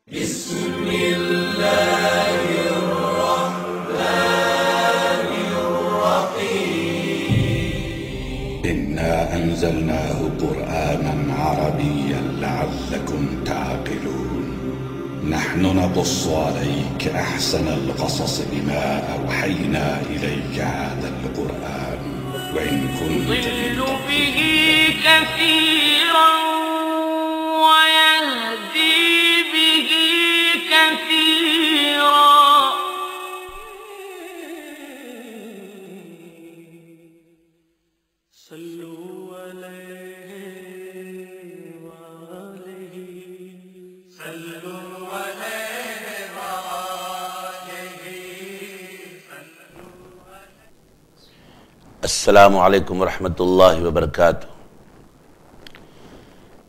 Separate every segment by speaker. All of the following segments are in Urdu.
Speaker 1: بسم الله الرحمن الرحيم إنا أنزلناه قرآنا عربيا لعلكم تعقلون نحن نقص عليك أحسن القصص بما أوحينا إليك هذا القرآن وإن كنت
Speaker 2: يضل به كثيرا ويهدي به كثيرا صلوا عليه وآله صلوا عليه وآله
Speaker 3: السلام علیکم ورحمۃ اللہ وبرکاتہ۔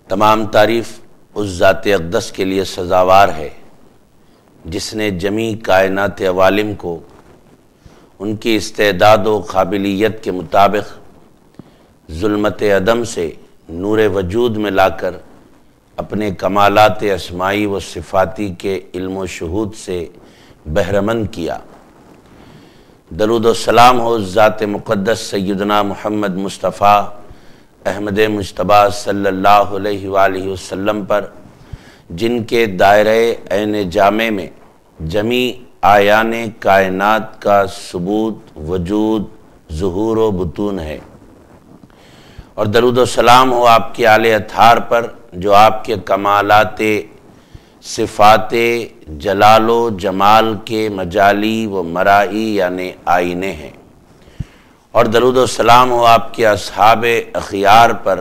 Speaker 3: تمام تعریف اس ذات اقدس کے لیے سزاوار ہے جس نے جمیع کائنات عوالم کو ان کی استعداد و قابلیت کے مطابق ظلمت عدم سے نور وجود میں لا کر اپنے کمالات اسمائی و صفاتی کے علم و شہود سے بہرمند کیا۔ درود و سلام ہو ذات مقدس سیدنا محمد مصطفیٰ احمد مجتبیٰ صلی اللہ علیہ وآلہ وسلم پر، جن کے دائرہ عین جامع میں جمیع آیان کائنات کا ثبوت، وجود، ظہور و بطون ہے، اور درود و سلام ہو آپ کے آل اطہار پر جو آپ کے کمالات صفات جلال و جمال کے مجالی و مرائی یعنی آئینے ہیں، اور درود و سلام ہو آپ کے اصحاب اخیار پر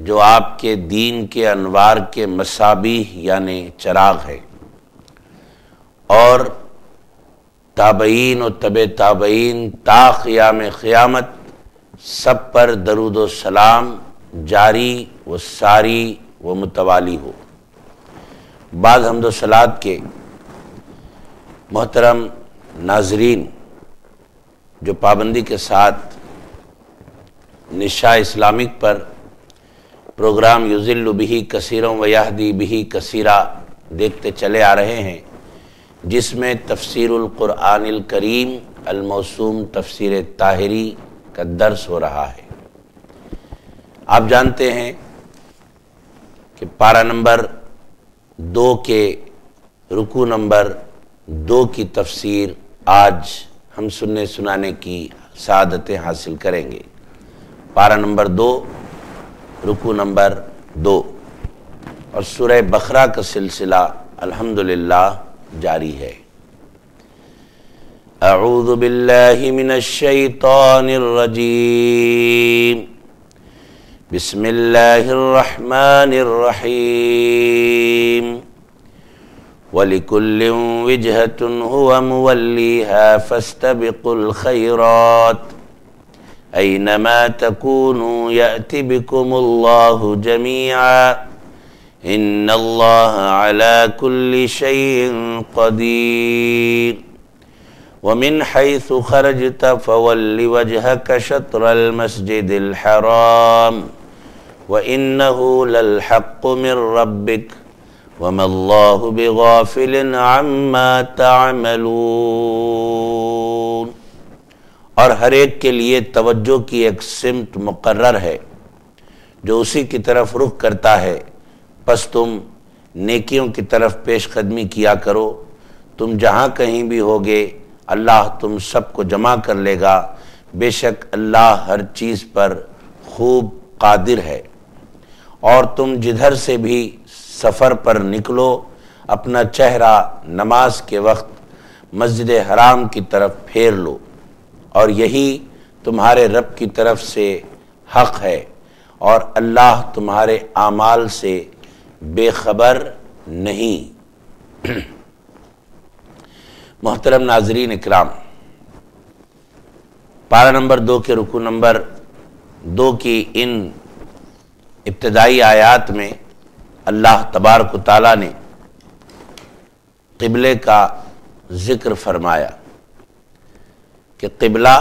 Speaker 3: جو آپ کے دین کے انوار کے مصابیح یعنی چراغ ہے، اور تابعین و تبع تابعین تا قیام قیامت سب پر درود و سلام جاری و ساری و متوالی ہو۔ بعد حمد و صلات کے محترم ناظرین، جو پابندی کے ساتھ نشاء اسلامک پر پروگرام یضل بہ کثیرا و یہدی بہ کثیرا دیکھتے چلے آ رہے ہیں، جس میں تفسیر القرآن الکریم الموسوم تفسیر طاہری کا درس ہو رہا ہے۔ آپ جانتے ہیں کہ پارہ نمبر 2 کے رکوع نمبر 2 کی تفسیر آج ہم سننے سنانے کی سعادتیں حاصل کریں گے۔ پارہ نمبر 2 رکوع نمبر 2 اور سورہ بقرہ کا سلسلہ الحمدللہ جاری ہے۔ اعوذ باللہ من الشیطان الرجیم، بسم اللہ الرحمن الرحیم، وَلِكُلٍّ وِجْهَةٌ هُوَ مُوَلِّيهَا فَاسْتَبِقُوا الْخَيْرَاتِ أَيْنَمَا تَكُونُوا يَأْتِ بِكُمُ اللَّهُ جَمِيعًا إِنَّ اللَّهَ عَلَى كُلِّ شَيْءٍ قَدِيرٌ وَمِنْ حَيْثُ خَرَجْتَ فَوَلِّ وَجْهَكَ شَطْرَ الْمَسْجِدِ الْحَرَامِ وَإِنَّهُ لَلْحَقُّ مِنْ رَبِّكَ وَمَا اللَّهُ بِغَافِلٍ عَمَّا تَعْمَلُونَ۔ اور ہر ایک کے لیے توجہ کی ایک سمت مقرر ہے جو اسی کی طرف رخ کرتا ہے، پس تم نیکیوں کی طرف پیش قدمی کیا کرو۔ تم جہاں کہیں بھی ہوگے اللہ تم سب کو جمع کر لے گا، بے شک اللہ ہر چیز پر خوب قادر ہے۔ اور تم جدھر سے بھی سفر پر نکلو اپنا چہرہ نماز کے وقت مسجد حرام کی طرف پھیر لو، اور یہی تمہارے رب کی طرف سے حق ہے، اور اللہ تمہارے اعمال سے بے خبر نہیں۔ محترم ناظرین اکرام، پارہ نمبر 2 کے رکوع نمبر 2 کی ان ابتدائی آیات میں اللہ تبارک و تعالیٰ نے قبلے کا ذکر فرمایا کہ قبلہ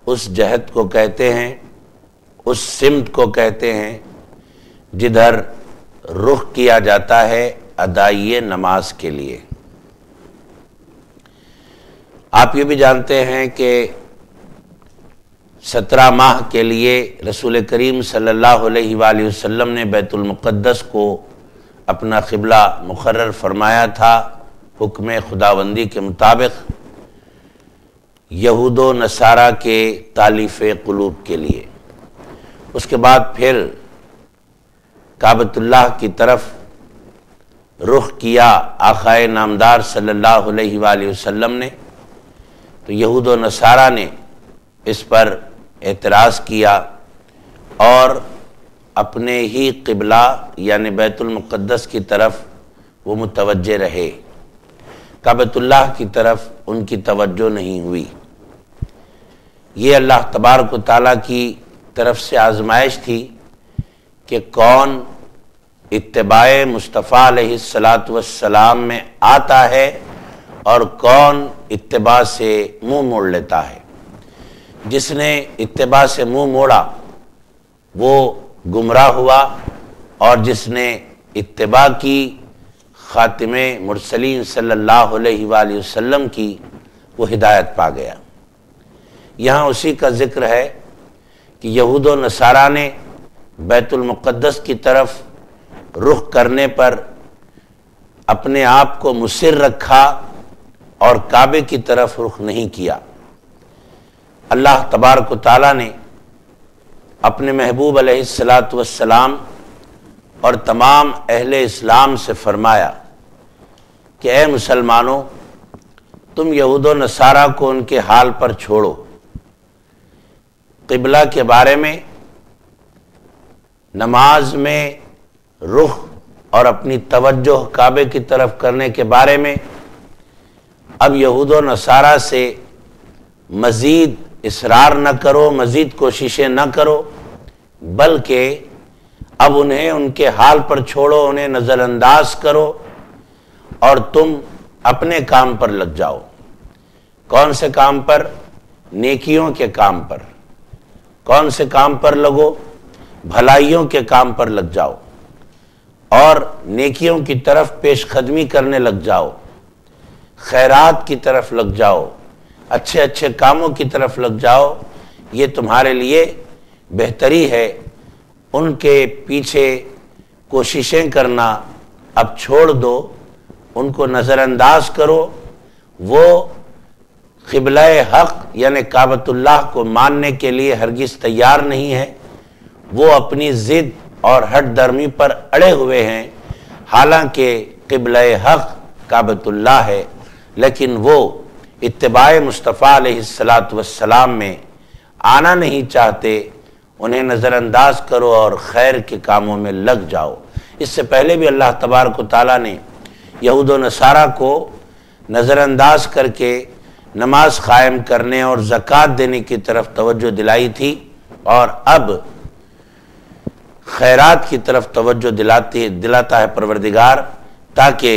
Speaker 3: اس جہت کو کہتے ہیں، اس سمت کو کہتے ہیں جدھر رخ کیا جاتا ہے ادائی نماز کے لیے۔ آپ یہ بھی جانتے ہیں کہ 17 ماہ کے لیے رسول کریم صلی اللہ علیہ وآلہ وسلم نے بیت المقدس کو اپنا قبلہ مقرر فرمایا تھا حکم خداوندی کے مطابق، یہود و نصارہ کے تالیف قلوب کے لیے۔ اس کے بعد پھر کعبۃ اللہ کی طرف رخ کیا آقائے نامدار صلی اللہ علیہ وآلہ وسلم نے، تو یہود و نصارہ نے اس پر اعتراض کیا اور اپنے ہی قبلہ یعنی بیت المقدس کی طرف وہ متوجہ رہے، کعبۃ اللہ کی طرف ان کی توجہ نہیں ہوئی۔ یہ اللہ تبارک و تعالیٰ کی طرف سے آزمائش تھی کہ کون اتباع مصطفیٰ علیہ السلام میں آتا ہے اور کون اتباع سے منہ موڑ لیتا ہے۔ جس نے اتباع سے منہ موڑا وہ گمراہ ہوا، اور جس نے اتباع کی خاتم مرسلین صلی اللہ علیہ وآلہ وسلم کی وہ ہدایت پا گیا۔ یہاں اسی کا ذکر ہے کہ یہود و نصارہ نے بیت المقدس کی طرف رخ کرنے پر اپنے آپ کو مصر رکھا اور کعبے کی طرف رخ نہیں کیا۔ اللہ تبارک و تعالیٰ نے اپنے محبوب علیہ السلام اور تمام اہل اسلام سے فرمایا کہ اے مسلمانوں، تم یہود و نصارہ کو ان کے حال پر چھوڑو، قبلہ کے بارے میں، نماز میں رخ اور اپنی توجہ کعبے کی طرف کرنے کے بارے میں اب یہود و نصارہ سے مزید اصرار نہ کرو، مزید کوششیں نہ کرو، بلکہ اب انہیں ان کے حال پر چھوڑو، انہیں نظر انداز کرو اور تم اپنے کام پر لگ جاؤ۔ کون سے کام پر؟ نیکیوں کے کام پر۔ کون سے کام پر لگو؟ بھلائیوں کے کام پر لگ جاؤ اور نیکیوں کی طرف پیش قدمی کرنے لگ جاؤ، خیرات کی طرف لگ جاؤ، اچھے اچھے کاموں کی طرف لگ جاؤ، یہ تمہارے لیے بہتری ہے۔ ان کے پیچھے کوششیں کرنا اب چھوڑ دو، ان کو نظر انداز کرو۔ وہ قبلہ حق یعنی کعبۃ اللہ کو ماننے کے لیے ہرگز تیار نہیں ہے، وہ اپنی ضد اور ہٹ درمی پر اڑے ہوئے ہیں، حالانکہ قبلہ حق کعبۃ اللہ ہے، لیکن وہ اتباع مصطفیٰ علیہ السلام میں آنا نہیں چاہتے۔ انہیں نظر انداز کرو اور خیر کے کاموں میں لگ جاؤ۔ اس سے پہلے بھی اللہ تبارک و تعالیٰ نے یہود و نصارہ کو نظر انداز کر کے نماز قائم کرنے اور زکوٰۃ دینے کی طرف توجہ دلائی تھی، اور اب خیرات کی طرف توجہ دلاتا ہے پروردگار، تاکہ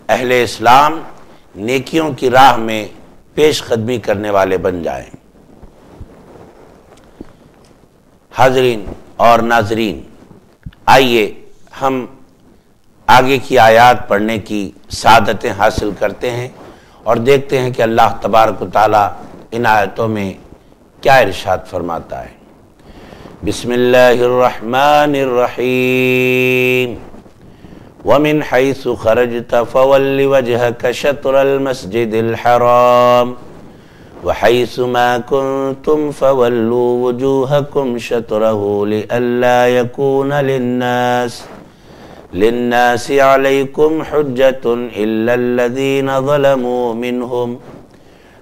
Speaker 3: اہل اسلام نیکیوں کی راہ میں پیش قدمی کرنے والے بن جائیں۔ حاضرین اور ناظرین، آئیے ہم آگے کی آیات پڑھنے کی سعادتیں حاصل کرتے ہیں اور دیکھتے ہیں کہ اللہ تبارک و تعالیٰ ان آیتوں میں کیا ارشاد فرماتا ہے۔ بسم اللہ الرحمن الرحیم وَمِنْ حَيْثُ خَرَجْتَ فَوَلِّ وَجْهَكَ شَطْرَ الْمَسْجِدِ الْحَرَامِ وَحَيْثُ مَا كُنْتُمْ فَوَلُّوا وُجُوهَكُمْ شَطْرَهُ لِئَلَّا يَكُونَ لِلنَّاسِ عَلَيْكُمْ حُجَّةٌ إِلَّا الَّذِينَ ظَلَمُوا مِنْهُمْ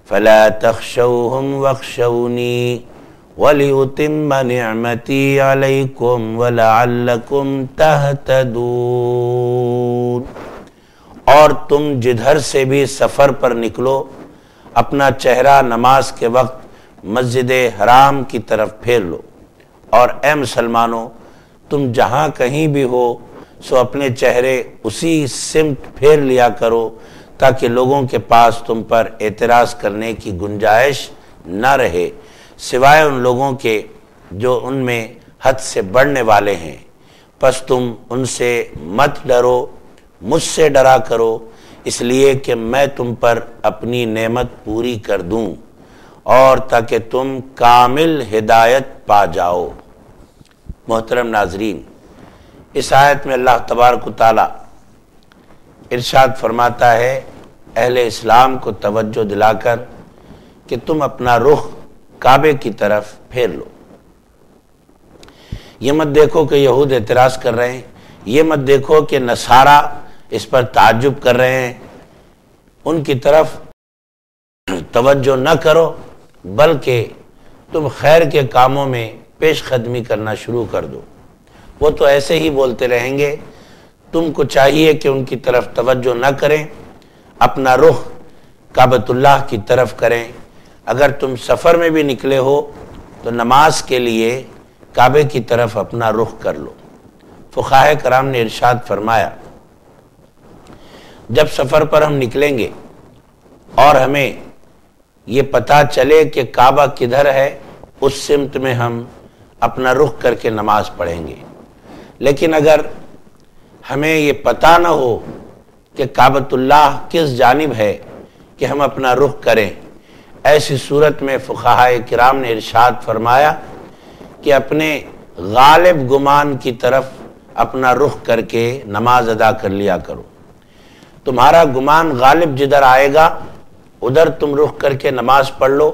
Speaker 3: فَلَا تَخْشَوْهُمْ وَاخْشَوْنِي وَلِأُتِمَّ نِعْمَتِي عَلَيْكُمْ وَلَعَلَّكُمْ تَهْتَدُونَ۔ اور تم جدھر سے بھی سفر پر نکلو، اپنا چہرہ نماز کے وقت مسجد حرام کی طرف پھیر لو، اور اے مسلمانوں، تم جہاں کہیں بھی ہو سو اپنے چہرے اسی سمت پھیر لیا کرو، تاکہ لوگوں کے پاس تم پر اعتراض کرنے کی گنجائش نہ رہے، سوائے ان لوگوں کے جو ان میں حد سے بڑھنے والے ہیں۔ پس تم ان سے مت ڈرو، مجھ سے ڈرا کرو اس لیے کہ میں تم پر اپنی نعمت پوری کر دوں اور تاکہ تم کامل ہدایت پا جاؤ۔ محترم ناظرین، اس آیت میں اللہ تبارک و تعالی ارشاد فرماتا ہے اہل اسلام کو توجہ دلا کر کہ تم اپنا رخ کعبے کی طرف پھیر لو۔ یہ مت دیکھو کہ یہود اعتراض کر رہے ہیں، یہ مت دیکھو کہ نصارہ اس پر تعجب کر رہے ہیں، ان کی طرف توجہ نہ کرو، بلکہ تم خیر کے کاموں میں پیش قدمی کرنا شروع کر دو۔ وہ تو ایسے ہی بولتے رہیں گے، تم کو چاہیے کہ ان کی طرف توجہ نہ کریں، اپنا رخ کعبۃ اللہ کی طرف کریں۔ اگر تم سفر میں بھی نکلے ہو تو نماز کے لیے کعبے کی طرف اپنا رخ کر لو۔ فقہائے کرام نے ارشاد فرمایا جب سفر پر ہم نکلیں گے اور ہمیں یہ پتہ چلے کہ کعبہ کدھر ہے، اس سمت میں ہم اپنا رخ کر کے نماز پڑھیں گے۔ لیکن اگر ہمیں یہ پتہ نہ ہو کہ کعبۃ اللہ کس جانب ہے کہ ہم اپنا رخ کریں، ایسی صورت میں فقہائے کرام نے ارشاد فرمایا کہ اپنے غالب گمان کی طرف اپنا رخ کر کے نماز ادا کر لیا کرو۔ تمہارا گمان غالب جدھر آئے گا ادھر تم رخ کر کے نماز پڑھ لو،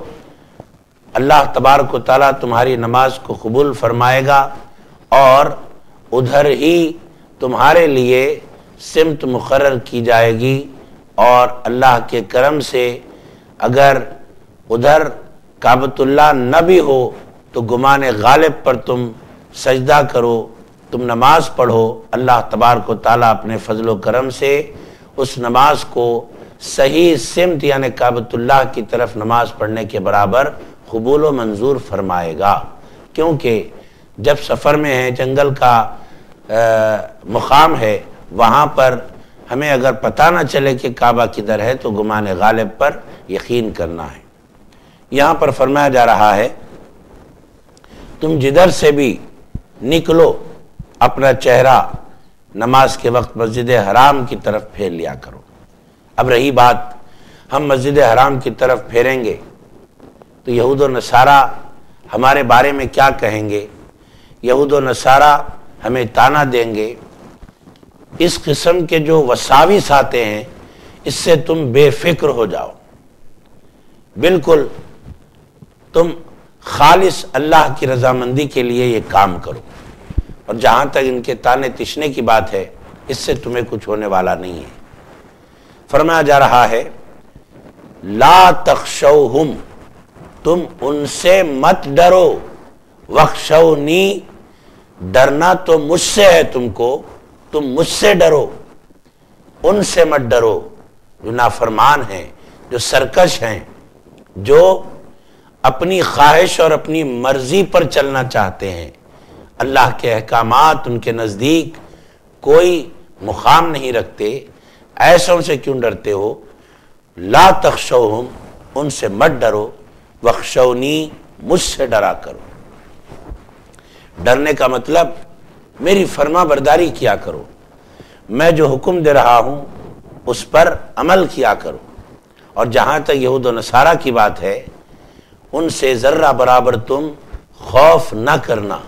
Speaker 3: اللہ تبارک و تعالیٰ تمہاری نماز کو قبول فرمائے گا اور ادھر ہی تمہارے لیے سمت مقرر کی جائے گی، اور اللہ کے کرم سے اگر ادھر کعبۃ اللہ نہ بھی ہو تو گمان غالب پر تم سجدہ کرو، تم نماز پڑھو، اللہ تبارک و تعالیٰ اپنے فضل و کرم سے اس نماز کو صحیح سمت یعنی کعبۃ اللہ کی طرف نماز پڑھنے کے برابر قبول و منظور فرمائے گا۔ کیونکہ جب سفر میں ہے، جنگل کا مقام ہے، وہاں پر ہمیں اگر پتہ نہ چلے کہ کعبہ کدھر ہے تو گمان غالب پر یقین کرنا ہے۔ یہاں پر فرمایا جا رہا ہے تم جدھر سے بھی نکلو اپنا چہرہ نماز کے وقت مسجد حرام کی طرف پھیر لیا کرو۔ اب رہی بات ہم مسجد حرام کی طرف پھیریں گے تو یہود و نصارہ ہمارے بارے میں کیا کہیں گے؟ یہود و نصارہ ہمیں طعنہ دیں گے۔ اس قسم کے جو وساوس آتے ہیں اس سے تم بے فکر ہو جاؤ، بالکل تم خالص اللہ کی رضامندی کے لیے یہ کام کرو، اور جہاں تک ان کے طعنے تشنے کی بات ہے اس سے تمہیں کچھ ہونے والا نہیں ہے۔ فرمایا جا رہا ہے لا تخشوہم، تم ان سے مت ڈرو، وخشونی، ڈرنا تو مجھ سے ہے تم کو، تم مجھ سے ڈرو، ان سے مت ڈرو جو نافرمان ہیں، جو سرکش ہیں، جو اپنی خواہش اور اپنی مرضی پر چلنا چاہتے ہیں۔ اللہ کے احکامات ان کے نزدیک کوئی مقام نہیں رکھتے، ایسوں سے کیوں ڈرتے ہو؟ لا تخشوہم، ان سے مت ڈرو، وخشونی، مجھ سے ڈرا کرو۔ ڈرنے کا مطلب میری فرما برداری کیا کرو، میں جو حکم دے رہا ہوں اس پر عمل کیا کرو، اور جہاں تک یہود و نصارہ کی بات ہے ان سے ذرہ برابر تم خوف نہ کرنا،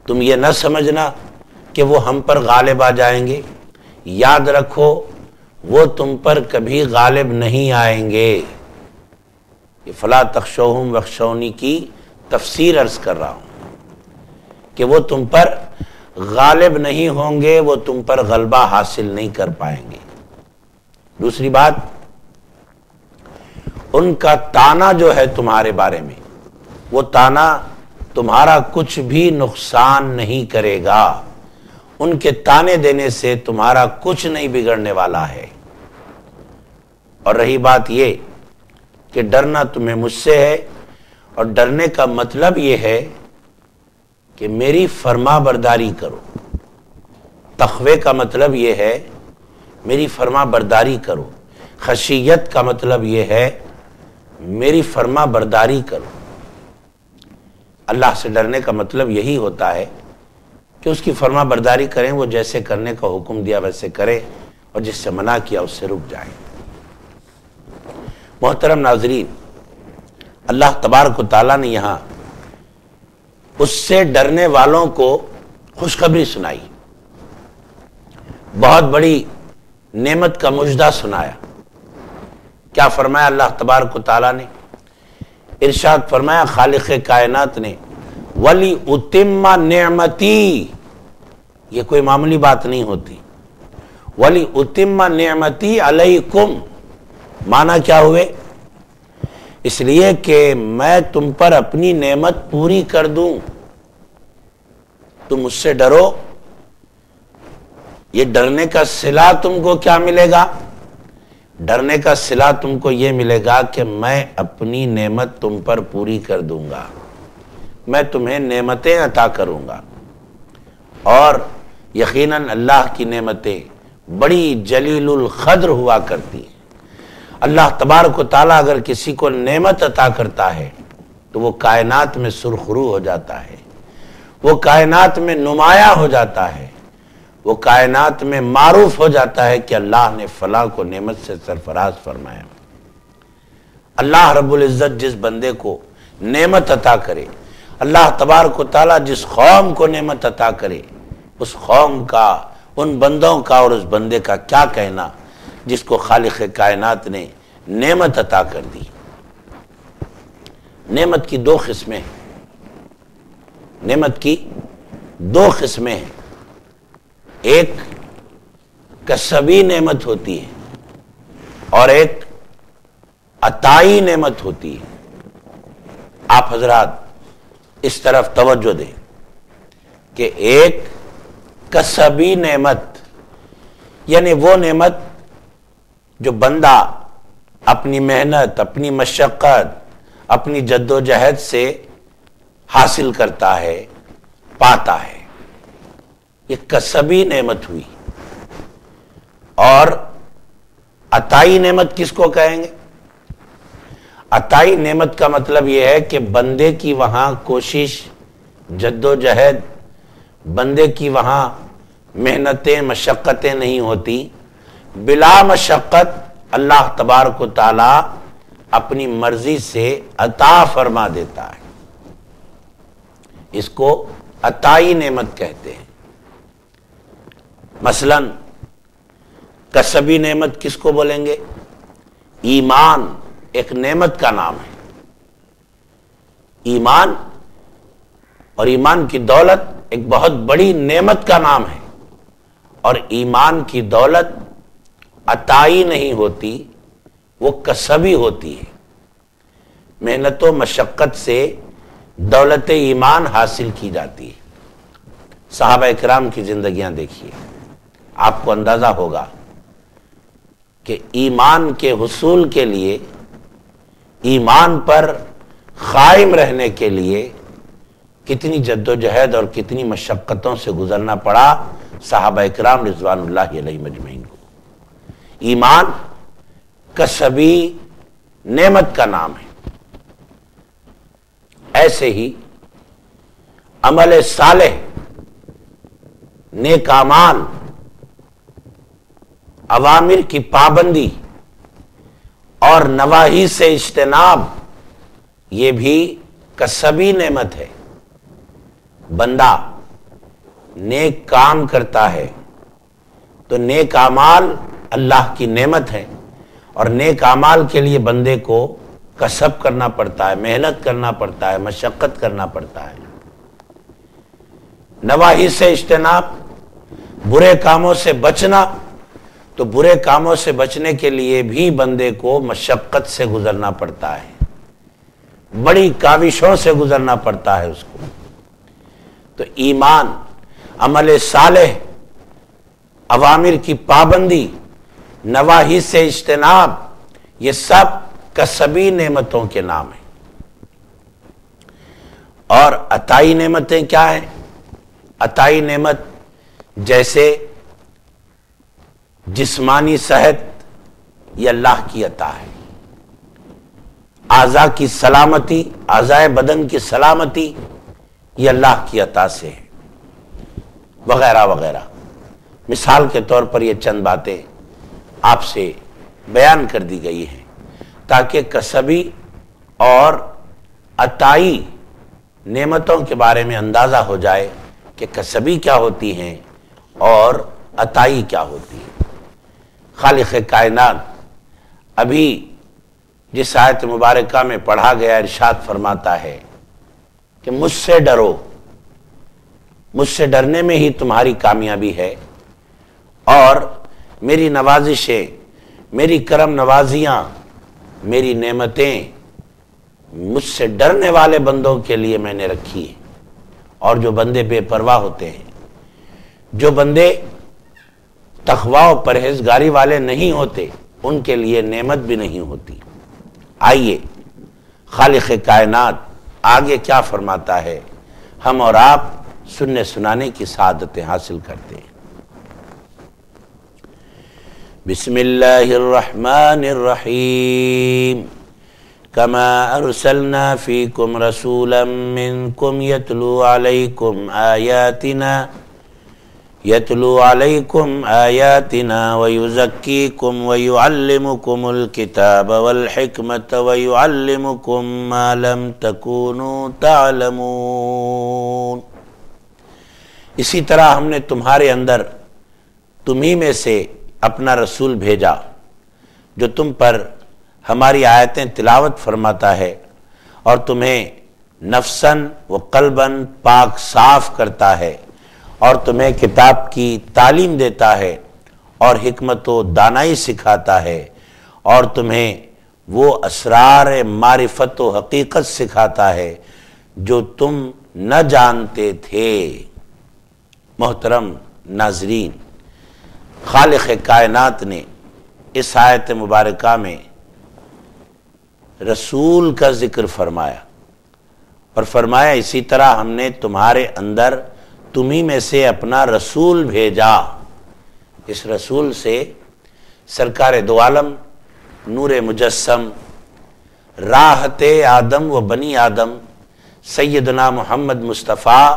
Speaker 3: تم یہ نہ سمجھنا کہ وہ ہم پر غالب آ جائیں گے، یاد رکھو وہ تم پر کبھی غالب نہیں آئیں گے۔ یہ فلا تخشوہم وخشونی کی تفسیر عرض کر رہا ہوں کہ وہ تم پر غالب نہیں ہوں گے، وہ تم پر غلبہ حاصل نہیں کر پائیں گے۔ دوسری بات، ان کا طعنہ جو ہے تمہارے بارے میں، وہ طعنہ تمہارا کچھ بھی نقصان نہیں کرے گا، ان کے طعنے دینے سے تمہارا کچھ نہیں بگڑنے والا ہے۔ اور رہی بات یہ کہ ڈرنا تمہیں مجھ سے ہے، اور ڈرنے کا مطلب یہ ہے کہ میری فرما برداری کرو۔ تقوی کا مطلب یہ ہے میری فرما برداری کرو، خشیت کا مطلب یہ ہے میری فرما برداری کرو۔ اللہ سے ڈرنے کا مطلب یہی ہوتا ہے کہ اس کی فرما برداری کریں، وہ جیسے کرنے کا حکم دیا ویسے کرے اور جس سے منع کیا اس سے رک جائیں۔ محترم ناظرین، اللہ تبارک و تعالیٰ نے یہاں اس سے ڈرنے والوں کو خوشخبری سنائی، بہت بڑی نعمت کا مجدہ سنایا۔ کیا فرمایا اللہ تبارک و تعالیٰ نے؟ ارشاد فرمایا خالق کائنات نے، ولی اتم نعمتی، یہ کوئی معمولی بات نہیں ہوتی، ولی اتم نعمتی علیکم، معنی کیا ہوئے؟ اس لیے کہ میں تم پر اپنی نعمت پوری کر دوں، تم مجھ سے ڈرو۔ یہ ڈرنے کا صلہ تم کو کیا ملے گا؟ ڈرنے کا صلہ تم کو یہ ملے گا کہ میں اپنی نعمت تم پر پوری کر دوں گا، میں تمہیں نعمتیں عطا کروں گا، اور یقیناً اللہ کی نعمتیں بڑی جلیل القدر ہوا کرتی ہیں۔ اللہ تبارک و تعالیٰ اگر کسی کو نعمت عطا کرتا ہے تو وہ کائنات میں سرخرو ہو جاتا ہے، وہ کائنات میں نمایاں ہو جاتا ہے، وہ کائنات میں معروف ہو جاتا ہے کہ اللہ نے فلاں کو نعمت سے سرفراز فرمایا۔ اللہ رب العزت جس بندے کو نعمت عطا کرے، اللہ تبارک و تعالیٰ جس قوم کو نعمت عطا کرے، اس قوم کا، ان بندوں کا اور اس بندے کا کیا کہنا جس کو خالق کائنات نے نعمت عطا کر دی۔ نعمت کی دو قسمیں ہیں، نعمت کی دو قسمیں ہیں، ایک کسبی نعمت ہوتی ہے اور ایک عطائی نعمت ہوتی ہے۔ آپ حضرات اس طرف توجہ دیں کہ ایک کسبی نعمت یعنی وہ نعمت جو بندہ اپنی محنت، اپنی مشقت، اپنی جد و جہد سے حاصل کرتا ہے، پاتا ہے، یہ کسبی نعمت ہوئی۔ اور عطائی نعمت کس کو کہیں گے؟ عطائی نعمت کا مطلب یہ ہے کہ بندے کی وہاں کوشش، جد و جہد، بندے کی وہاں محنتیں، مشقتیں نہیں ہوتی، بلا مشقت اللہ تبارک و تعالی اپنی مرضی سے عطا فرما دیتا ہے، اس کو عطائی نعمت کہتے ہیں۔ مثلا کسبی نعمت کس کو بولیں گے؟ ایمان ایک نعمت کا نام ہے، ایمان اور ایمان کی دولت ایک بہت بڑی نعمت کا نام ہے، اور ایمان کی دولت عطائی نہیں ہوتی، وہ کسبی ہوتی ہے۔ محنت و مشقت سے دولت ایمان حاصل کی جاتی ہے۔ صحابہ اکرام کی زندگیاں دیکھیے، آپ کو اندازہ ہوگا کہ ایمان کے حصول کے لیے، ایمان پر قائم رہنے کے لیے کتنی جد و جہد اور کتنی مشقتوں سے گزرنا پڑا صحابہ اکرام رضوان اللہ علیہ مجمعین کو۔ ایمان کسبی نعمت کا نام ہے۔ ایسے ہی عمل صالح، نیک اعمال، اوامر کی پابندی اور نواہی سے اجتناب، یہ بھی کسبی نعمت ہے۔ بندہ نیک کام کرتا ہے تو نیک اعمال اللہ کی نعمت ہے، اور نیک اعمال کے لیے بندے کو کسب کرنا پڑتا ہے، محنت کرنا پڑتا ہے، مشقت کرنا پڑتا ہے۔ نواہی سے اجتناب، برے کاموں سے بچنا، تو برے کاموں سے بچنے کے لیے بھی بندے کو مشقت سے گزرنا پڑتا ہے، بڑی کاوشوں سے گزرنا پڑتا ہے اس کو۔ تو ایمان، عمل صالح، اوامر کی پابندی، نواہی سے اجتناب، یہ سب کسبی نعمتوں کے نام ہیں۔ اور عطائی نعمتیں کیا ہیں؟ عطائی نعمت جیسے جسمانی صحت، یہ اللہ کی عطا ہے۔ اعضاء کی سلامتی، اعضاء بدن کی سلامتی، یہ اللہ کی عطا سے ہے۔ وغیرہ وغیرہ۔ مثال کے طور پر یہ چند باتیں آپ سے بیان کر دی گئی ہیں تاکہ کسبی اور عطائی نعمتوں کے بارے میں اندازہ ہو جائے کہ کسبی کیا ہوتی ہیں اور عطائی کیا ہوتی ہے۔ خالق کائنات ابھی جس آیت مبارکہ میں پڑھا گیا ارشاد فرماتا ہے کہ مجھ سے ڈرو، مجھ سے ڈرنے میں ہی تمہاری کامیابی ہے، اور میری نوازشیں، میری کرم نوازیاں، میری نعمتیں مجھ سے ڈرنے والے بندوں کے لیے میں نے رکھی ہے۔ اور جو بندے بے پرواہ ہوتے ہیں، جو بندے تقویٰ و پرہیزگاری والے نہیں ہوتے، ان کے لیے نعمت بھی نہیں ہوتی۔ آئیے خالق کائنات آگے کیا فرماتا ہے، ہم اور آپ سننے سنانے کی سعادتیں حاصل کرتے ہیں۔ بسم اللہ الرحمن الرحیم کما ارسلنا فیکم رسولا منکم یتلو علیکم آیاتنا ویزکیکم ویعلمکم الکتاب والحکمت ویعلمکم ما لم تکونوا تعلمون۔ اسی طرح ہم نے تمہارے اندر تمہیں میں سے اپنا رسول بھیجا جو تم پر ہماری آیتیں تلاوت فرماتا ہے اور تمہیں نفساً و قلباً پاک صاف کرتا ہے، اور تمہیں کتاب کی تعلیم دیتا ہے اور حکمت و دانائی سکھاتا ہے، اور تمہیں وہ اسرار معرفت و حقیقت سکھاتا ہے جو تم نہ جانتے تھے۔ محترم ناظرین، خالق کائنات نے اس آیت مبارکہ میں رسول کا ذکر فرمایا اور فرمایا اسی طرح ہم نے تمہارے اندر تمہیں میں سے اپنا رسول بھیجا۔ اس رسول سے سرکار دو عالم نور مجسم راحت آدم و بنی آدم سیدنا محمد مصطفیٰ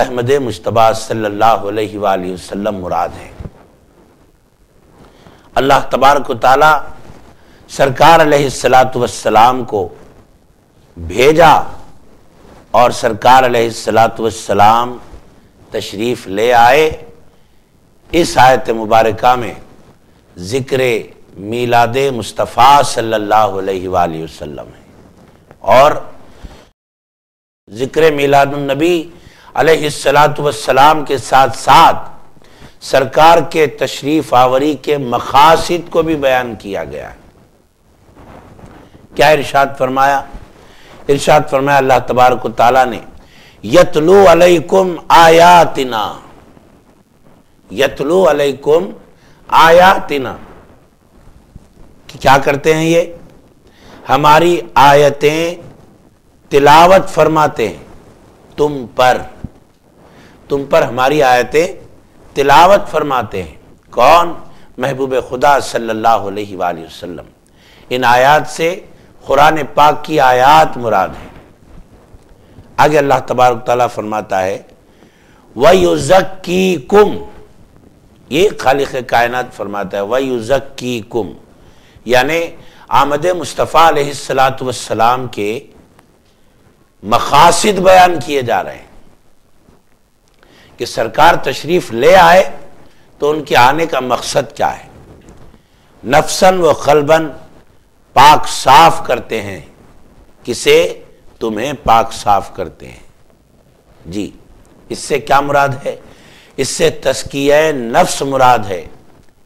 Speaker 3: احمد مجتبیٰ صلی اللہ علیہ وآلہ وسلم مراد ہے۔ اللہ تبارک و تعالی سرکار علیہ السلام کو بھیجا، اور سرکار علیہ السلام تشریف لے آئے۔ اس آیت مبارکہ میں ذکر میلاد مصطفیٰ صلی اللہ علیہ وآلہ وسلم ہے، اور ذکر میلاد النبی علیہ السلام کے ساتھ ساتھ سرکار کے تشریف آوری کے مقاصد کو بھی بیان کیا گیا ہے۔ کیا ارشاد فرمایا؟ ارشاد فرمایا اللہ تبارک و تعالیٰ نے یتلو علیکم آیاتنا، یتلو علیکم آیاتنا، کیا کرتے ہیں یہ؟ ہماری آیتیں تلاوت فرماتے ہیں تم پر ہماری آیتیں تلاوت فرماتے ہیں۔ کون؟ محبوب خدا صلی اللہ علیہ وآلہ وسلم۔ ان آیات سے قرآن پاک کی آیات مراد ہے۔ آگے اللہ تبارک تعالیٰ فرماتا ہے وَيُزَكِّيكُمْ، یہ خالق کائنات فرماتا ہے وَيُزَكِّيكُمْ، یعنی آمد مصطفیٰ علیہ السلام کے مقاصد بیان کیے جا رہے ہیں کہ سرکار تشریف لے آئے تو ان کے آنے کا مقصد کیا ہے؟ نفساً و قلباً پاک صاف کرتے ہیں۔ کسے؟ تمہیں پاک صاف کرتے ہیں۔ جی، اس سے کیا مراد ہے؟ اس سے تزکیہ نفس مراد ہے،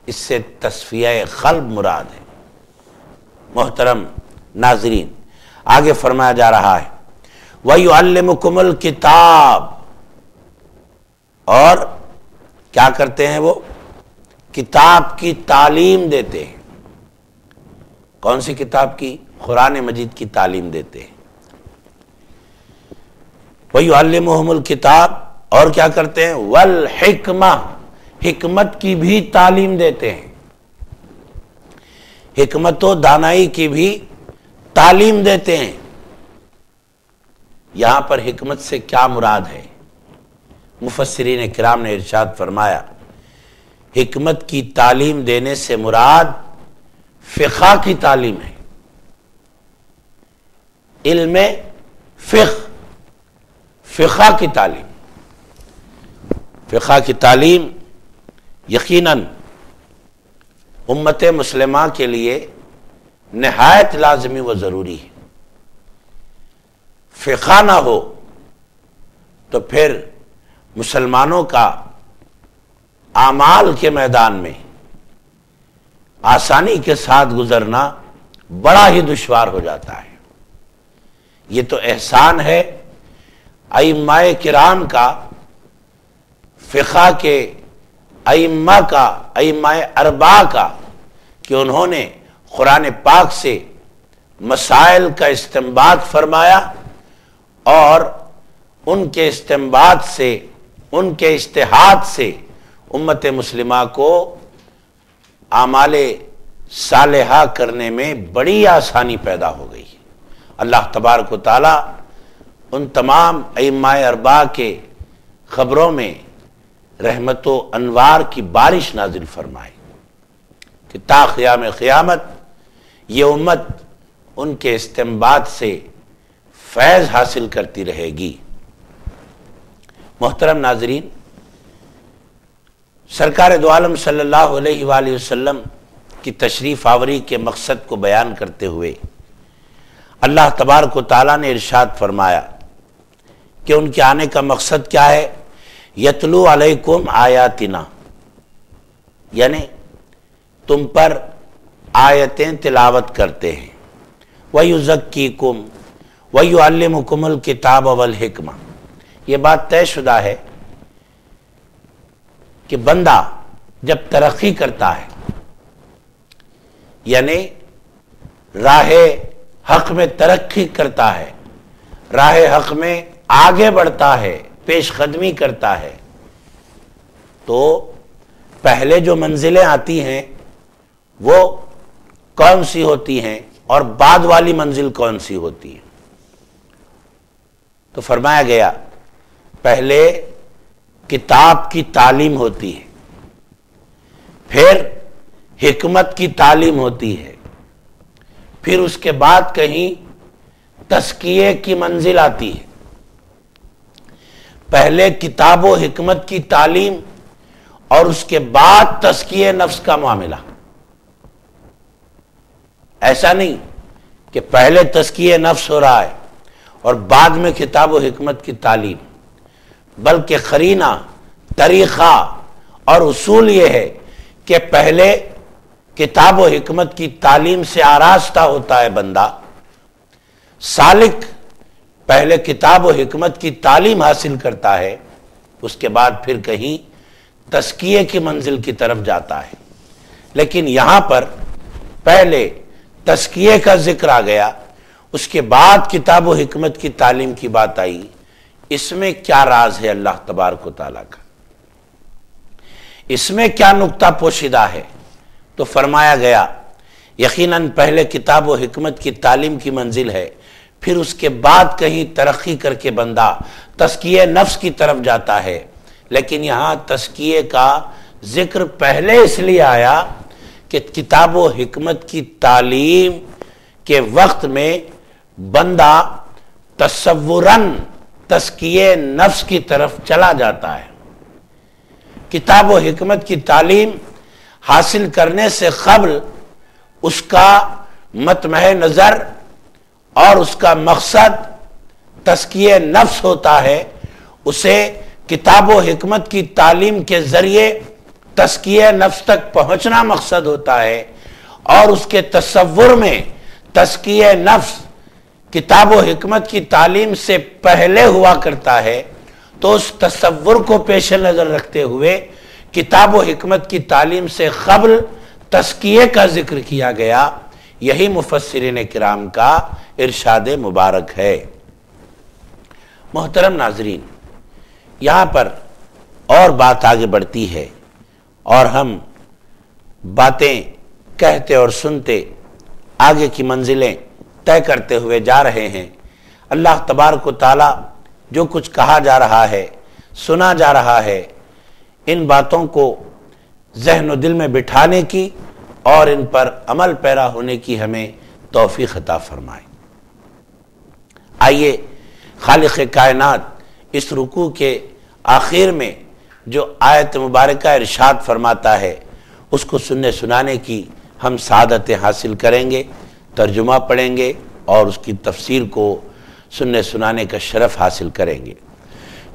Speaker 3: اس سے تصفیہ قلب مراد ہے۔ محترم ناظرین، آگے فرمایا جا رہا ہے وَيُعَلِّمُكُمُ الْكِتَابَ، اور کیا کرتے ہیں وہ؟ کتاب کی تعلیم دیتے ہیں۔ کون سی کتاب کی؟ قرآن مجید کی تعلیم دیتے ہیں۔ وَيُعَلِّمُهُمُ الْكِتَابَ، اور کیا کرتے ہیں؟ وَالْحِکْمَةِ، حکمت کی بھی تعلیم دیتے ہیں، حکمت و دانائی کی بھی تعلیم دیتے ہیں۔ یہاں پر حکمت سے کیا مراد ہے؟ مفسرین کرام نے ارشاد فرمایا حکمت کی تعلیم دینے سے مراد فقہ کی تعلیم ہے، علم فقہ کی تعلیم۔ فقہ کی تعلیم یقیناً امت مسلمہ کے لیے نہایت لازمی و ضروری ہے۔ فقہ نہ ہو تو پھر مسلمانوں کا اعمال کے میدان میں آسانی کے ساتھ گزرنا بڑا ہی دشوار ہو جاتا ہے۔ یہ تو احسان ہے ائمہ کرام کا، فقہ کے ائمہ کا، ائمہ اربعہ کا، کہ انہوں نے قرآن پاک سے مسائل کا استنباط فرمایا اور ان کے استنباط سے، ان کے اجتہاد سے امت مسلمہ کو اعمال صالحہ کرنے میں بڑی آسانی پیدا ہو گئی۔ اللہ تبارک و تعالی ان تمام ائمہ اربعہ کے خبروں میں رحمت و انوار کی بارش نازل فرمائے کہ تا قیام قیامت یہ امت ان کے استنباط سے فیض حاصل کرتی رہے گی۔ محترم ناظرین، سرکار دو عالم صلی اللہ علیہ وآلہ وسلم کی تشریف آوری کے مقصد کو بیان کرتے ہوئے اللہ تبارک و تعالیٰ نے ارشاد فرمایا کہ ان کے آنے کا مقصد کیا ہے؟ یتلو علیکم آیاتنا، یعنی تم پر آیتیں تلاوت کرتے ہیں، وَيُزَكِّيكُمْ وَيُعَلِّمُكُمُ الْكِتَابَ وَالْحِکْمَةَ۔ یہ بات طے شدہ ہے کہ بندہ جب ترقی کرتا ہے، یعنی راہ حق میں ترقی کرتا ہے، راہ حق میں آگے بڑھتا ہے، پیش قدمی کرتا ہے، تو پہلے جو منزلیں آتی ہیں وہ کون سی ہوتی ہیں اور بعد والی منزل کون سی ہوتی ہے؟ تو فرمایا گیا پہلے کتاب کی تعلیم ہوتی ہے، پھر حکمت کی تعلیم ہوتی ہے، پھر اس کے بعد کہیں تزکیے کی منزل آتی ہے۔ پہلے کتاب و حکمت کی تعلیم اور اس کے بعد تزکیے نفس کا معاملہ۔ ایسا نہیں کہ پہلے تزکیے نفس ہو رہا ہے اور بعد میں کتاب و حکمت کی تعلیم، بلکہ قرینہ، طریقہ اور اصول یہ ہے کہ پہلے کتاب و حکمت کی تعلیم سے آراستہ ہوتا ہے بندہ، سالک پہلے کتاب و حکمت کی تعلیم حاصل کرتا ہے، اس کے بعد پھر کہیں تزکیے کی منزل کی طرف جاتا ہے۔ لیکن یہاں پر پہلے تزکیے کا ذکر آ گیا، اس کے بعد کتاب و حکمت کی تعلیم کی بات آئی۔ اس میں کیا راز ہے اللہ تبارک و تعالیٰ کا؟ اس میں کیا نکتہ پوشیدہ ہے؟ تو فرمایا گیا یقیناً پہلے کتاب و حکمت کی تعلیم کی منزل ہے، پھر اس کے بعد کہیں ترقی کر کے بندہ تزکیہ نفس کی طرف جاتا ہے۔ لیکن یہاں تزکیے کا ذکر پہلے اس لیے آیا کہ کتاب و حکمت کی تعلیم کے وقت میں بندہ تصوراً تزکیہ نفس کی طرف چلا جاتا ہے۔ کتاب و حکمت کی تعلیم حاصل کرنے سے قبل اس کا مطمع نظر اور اس کا مقصد تزکیہ نفس ہوتا ہے، اسے کتاب و حکمت کی تعلیم کے ذریعے تزکیہ نفس تک پہنچنا مقصد ہوتا ہے، اور اس کے تصور میں تزکیہ نفس کتاب و حکمت کی تعلیم سے پہلے ہوا کرتا ہے، تو اس تصور کو پیش نظر رکھتے ہوئے کتاب و حکمت کی تعلیم سے قبل تزکیے کا ذکر کیا گیا۔ یہی مفسرین کرام کا ارشاد مبارک ہے۔ محترم ناظرین، یہاں پر اور بات آگے بڑھتی ہے اور ہم باتیں کہتے اور سنتے آگے کی منزلیں طے کرتے ہوئے جا رہے ہیں۔ اللہ تبارک و تعالی جو کچھ کہا جا رہا ہے سنا جا رہا ہے، ان باتوں کو ذہن و دل میں بٹھانے کی اور ان پر عمل پیرا ہونے کی ہمیں توفیق عطا فرمائے۔ آئیے خالق کائنات اس رکوع کے آخر میں جو آیت مبارکہ ارشاد فرماتا ہے اس کو سننے سنانے کی ہم سعادت حاصل کریں گے، ترجمہ پڑھیں گے اور اس کی تفسیر کو سننے سنانے کا شرف حاصل کریں گے۔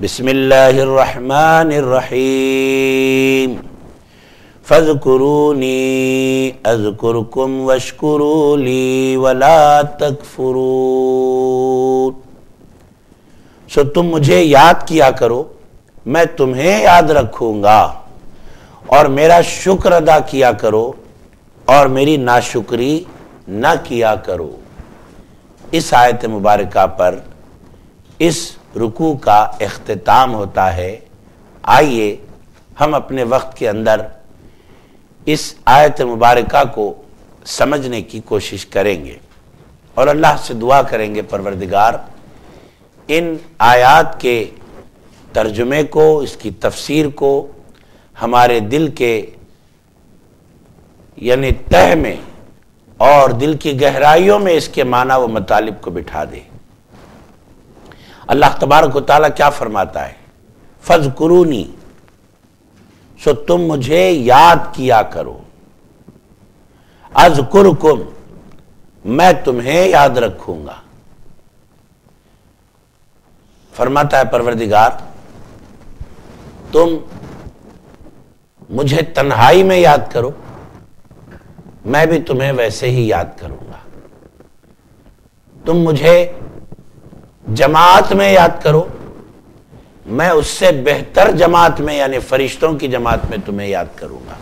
Speaker 3: بسم اللہ الرحمن الرحیم فاذکرونی اذکرکم واشکروا لی ولا تکفرون۔ سو تم مجھے یاد کیا کرو، میں تمہیں یاد رکھوں گا، اور میرا شکر ادا کیا کرو اور میری ناشکری نہ کیا کرو۔ اس آیت مبارکہ پر اس رکوع کا اختتام ہوتا ہے۔ آئیے ہم اپنے وقت کے اندر اس آیت مبارکہ کو سمجھنے کی کوشش کریں گے اور اللہ سے دعا کریں گے پروردگار ان آیات کے ترجمے کو، اس کی تفسیر کو ہمارے دل کے یعنی تہ میں اور دل کی گہرائیوں میں اس کے معنی و مطالب کو بٹھا دے۔ اللہ تبارک و تعالیٰ کیا فرماتا ہے؟ فاذکرونی، سو تم مجھے یاد کیا کرو، اذکرکم، میں تمہیں یاد رکھوں گا۔ فرماتا ہے پروردگار تم مجھے تنہائی میں یاد کرو، میں بھی تمہیں ویسے ہی یاد کروں گا۔ تم مجھے جماعت میں یاد کرو، میں اس سے بہتر جماعت میں یعنی فرشتوں کی جماعت میں تمہیں یاد کروں گا۔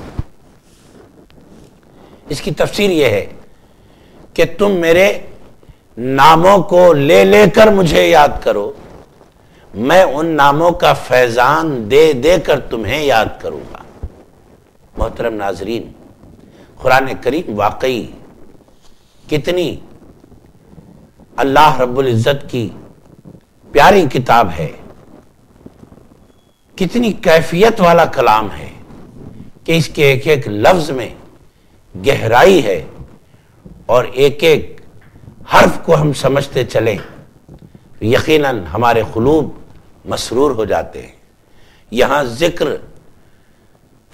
Speaker 3: اس کی تفسیر یہ ہے کہ تم میرے ناموں کو لے لے کر مجھے یاد کرو، میں ان ناموں کا فیضان دے دے کر تمہیں یاد کروں گا۔ محترم ناظرین، قرآن کریم واقعی کتنی اللہ رب العزت کی پیاری کتاب ہے، کتنی کیفیت والا کلام ہے کہ اس کے ایک ایک لفظ میں گہرائی ہے، اور ایک ایک حرف کو ہم سمجھتے چلیں یقیناً ہمارے قلوب مسرور ہو جاتے ہیں۔ یہاں ذکر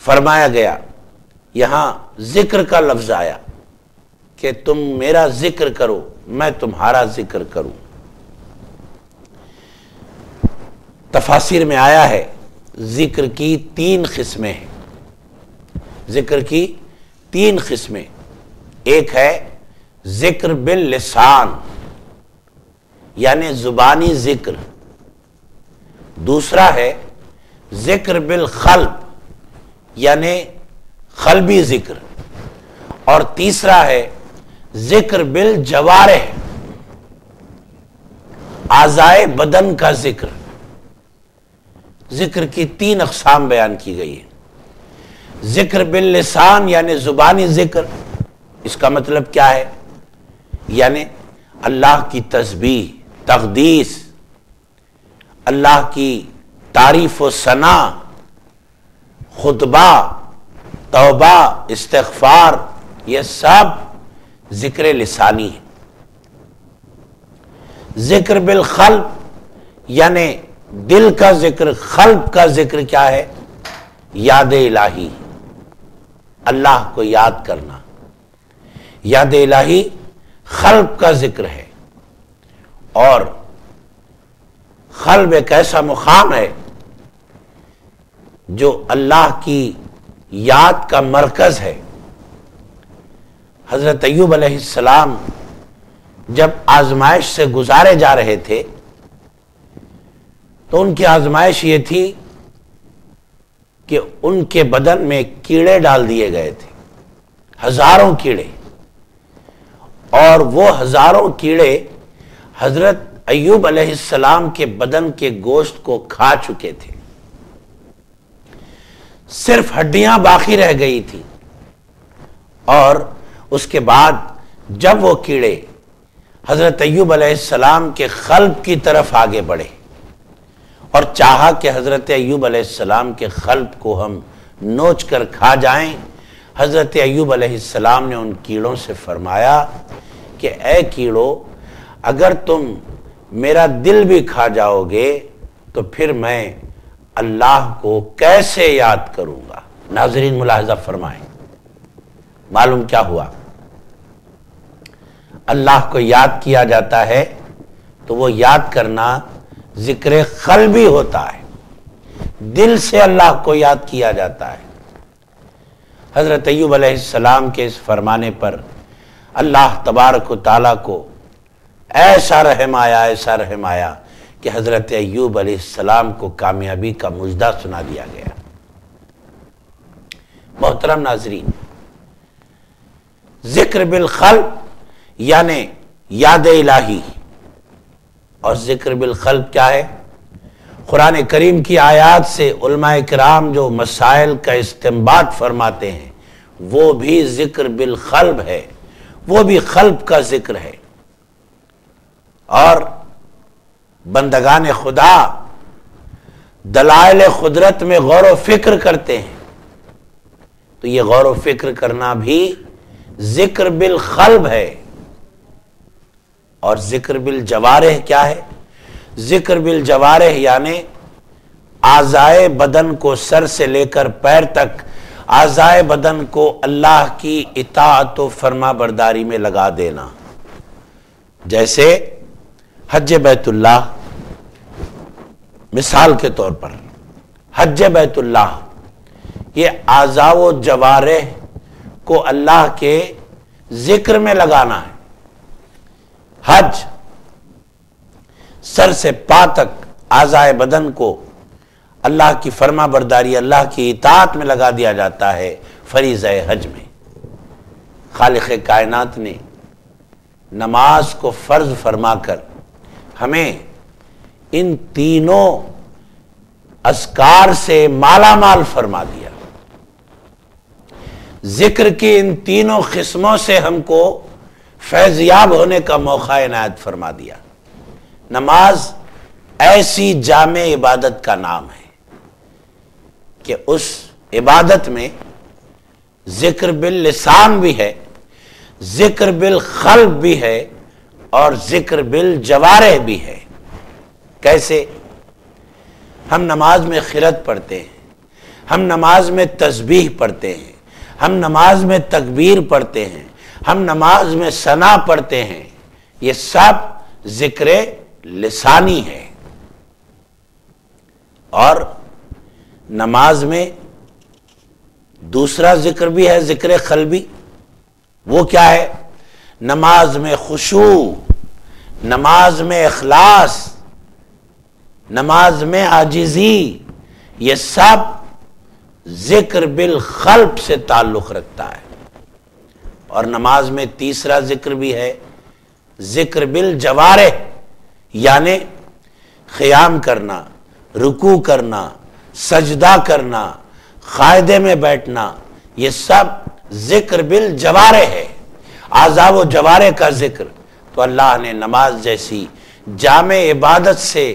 Speaker 3: فرمایا گیا، یہاں ذکر کا لفظ آیا کہ تم میرا ذکر کرو، میں تمہارا ذکر کروں۔ تفاسیر میں آیا ہے ذکر کی 3 قسمیں ہیں، ذکر کی 3 قسمیں۔ ایک ہے ذکر باللسان یعنی زبانی ذکر، دوسرا ہے ذکر بالقلب یعنی قلبی ذکر، اور تیسرا ہے ذکر بالجوارح اعضائے بدن کا ذکر۔ ذکر کی 3 اقسام بیان کی گئی ہیں۔ ذکر باللسان یعنی زبانی ذکر، اس کا مطلب کیا ہے؟ یعنی اللہ کی تسبیح، تقدیس، اللہ کی تعریف و ثنا، خطبہ، توبہ، استغفار، یہ سب ذکر لسانی ہے۔ ذکر بالقلب یعنی دل کا ذکر، قلب کا ذکر کیا ہے؟ یاد الہی، اللہ کو یاد کرنا۔ یاد الہی قلب کا ذکر ہے، اور قلب ایک ایسا مقام ہے جو اللہ کی یاد کا مرکز ہے۔ حضرت ایوب علیہ السلام جب آزمائش سے گزارے جا رہے تھے تو ان کی آزمائش یہ تھی کہ ان کے بدن میں کیڑے ڈال دیے گئے تھے، ہزاروں کیڑے، اور وہ ہزاروں کیڑے حضرت ایوب علیہ السلام کے بدن کے گوشت کو کھا چکے تھے، صرف ہڈیاں باقی رہ گئی تھی۔ اور اس کے بعد جب وہ کیڑے حضرت ایوب علیہ السلام کے قلب کی طرف آگے بڑھے اور چاہا کہ حضرت ایوب علیہ السلام کے قلب کو ہم نوچ کر کھا جائیں، حضرت ایوب علیہ السلام نے ان کیڑوں سے فرمایا کہ اے کیڑو، اگر تم میرا دل بھی کھا جاؤ گے تو پھر میں اللہ کو کیسے یاد کروں گا؟ ناظرین ملاحظہ فرمائیں، معلوم کیا ہوا؟ اللہ کو یاد کیا جاتا ہے تو وہ یاد کرنا ذکر قلبی ہوتا ہے، دل سے اللہ کو یاد کیا جاتا ہے۔ حضرت ایوب علیہ السلام کے اس فرمانے پر اللہ تبارک و تعالیٰ کو ایسا رحم آیا کہ حضرت ایوب علیہ السلام کو کامیابی کا مژدہ سنا دیا گیا۔ محترم ناظرین، ذکر بالقلب یعنی یاد الہی، اور ذکر بالقلب کیا ہے؟ قرآن کریم کی آیات سے علماء کرام جو مسائل کا استنباط فرماتے ہیں وہ بھی ذکر بالقلب ہے، وہ بھی قلب کا ذکر ہے۔ اور بندگان خدا دلائل قدرت میں غور و فکر کرتے ہیں تو یہ غور و فکر کرنا بھی ذکر بالقلب ہے۔ اور ذکر بالجوارح کیا ہے؟ ذکر بالجوارح یعنی اعضائے بدن کو سر سے لے کر پیر تک اعضائے بدن کو اللہ کی اطاعت و فرما برداری میں لگا دینا۔ جیسے حج بیت اللہ، مثال کے طور پر حج بیت اللہ، یہ اعضاء و جوارح کو اللہ کے ذکر میں لگانا ہے۔ حج سر سے پا تک اعضائے بدن کو اللہ کی فرما برداری، اللہ کی اطاعت میں لگا دیا جاتا ہے فریضہ حج میں۔ خالق کائنات نے نماز کو فرض فرما کر ہمیں ان تینوں اذکار سے مالا مال فرما دیا۔ ذکر کی ان تینوں قسموں سے ہم کو فیضیاب ہونے کا موقع عنایت فرما دیا۔ نماز ایسی جامع عبادت کا نام ہے کہ اس عبادت میں ذکر باللسان بھی ہے، ذکر بالقلب بھی ہے اور ذکر بالجوارح بھی ہے۔ کیسے؟ ہم نماز میں قرأت پڑھتے ہیں، ہم نماز میں تسبیح پڑھتے ہیں، ہم نماز میں تکبیر پڑھتے ہیں، ہم نماز میں ثنا پڑھتے ہیں، یہ سب ذکر لسانی ہے۔ اور نماز میں دوسرا ذکر بھی ہے، ذکر قلبی۔ وہ کیا ہے؟ نماز میں خشوع، نماز میں اخلاص، نماز میں عاجزی، یہ سب ذکر بالقلب سے تعلق رکھتا ہے۔ اور نماز میں تیسرا ذکر بھی ہے، ذکر بالجوارح، یعنی قیام کرنا، رکوع کرنا، سجدہ کرنا، قاعدے میں بیٹھنا، یہ سب ذکر بالجوارح ہے، اعضاء و جوارح کا ذکر۔ تو اللہ نے نماز جیسی جامع عبادت سے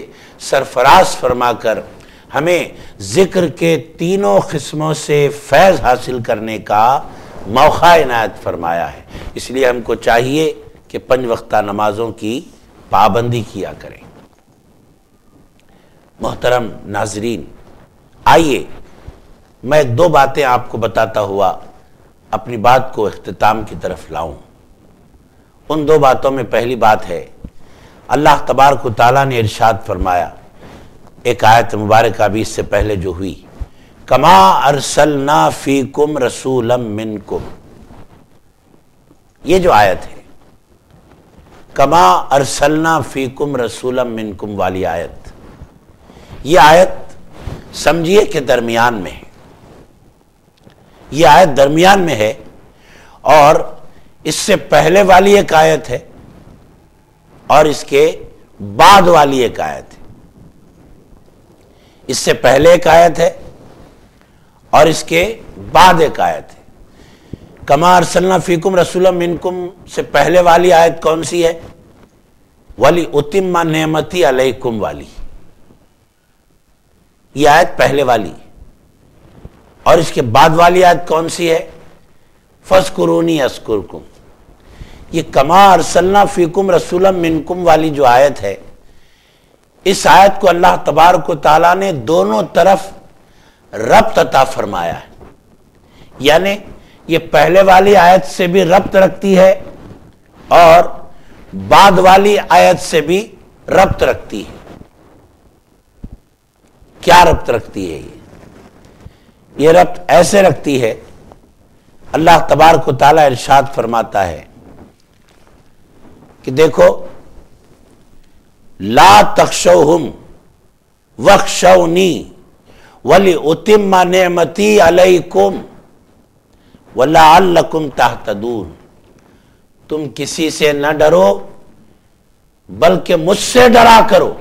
Speaker 3: سرفراز فرما کر ہمیں ذکر کے تینوں قسموں سے فیض حاصل کرنے کا موقع عنایت فرمایا ہے۔ اس لیے ہم کو چاہیے کہ 5 وقتہ نمازوں کی پابندی کیا کریں۔ محترم ناظرین، آئیے میں 2 باتیں آپ کو بتاتا ہوا اپنی بات کو اختتام کی طرف لاؤں۔ ان 2 باتوں میں پہلی بات ہے، اللہ تبارک و تعالیٰ نے ارشاد فرمایا، ایک آیت مبارکہ بھی اس سے پہلے جو ہوئی، کما ارسلنا فیکم رسولا منکم، یہ جو آیت ہے کما ارسلنا فیکم رسولا منکم والی آیت، یہ آیت سمجھیے کہ درمیان میں ہے، یہ آیت درمیان میں ہے، اور اس سے پہلے والی ایک آیت ہے اور اس کے بعد والی ایک آیت ہے۔ اس سے پہلے ایک آیت ہے اور اس کے بعد ایک آیت ہے۔ کما ارسلنا فیکم رسولا منکم سے پہلے والی آیت کون سی ہے؟ ولی اتم نعمتی علیکم والی، یہ آیت پہلے والی، اور اس کے بعد والی آیت کون سی ہے؟ فَاذْكُرُونِي أَذْكُرْكُمْ۔ یہ کما ارسلنا فیکم رسولا منکم والی جو آیت ہے، اس آیت کو اللہ تبارک و تعالیٰ نے دونوں طرف ربط عطا فرمایا ہے، یعنی یہ پہلے والی آیت سے بھی ربط رکھتی ہے اور بعد والی آیت سے بھی ربط رکھتی ہے۔ کیا ربط رکھتی ہے یہ ربط ایسے رکھتی ہے، اللہ تبارک و تعالیٰ ارشاد فرماتا ہے کہ دیکھو، لا تخشوہم واخشونی وَلِأُتِمَّ نِعْمَتِي عَلَيْكُمْ وَلَعَلَّكُمْ تَهْتَدُونَ۔ تم کسی سے نہ ڈرو بلکہ مجھ سے ڈرا کرو۔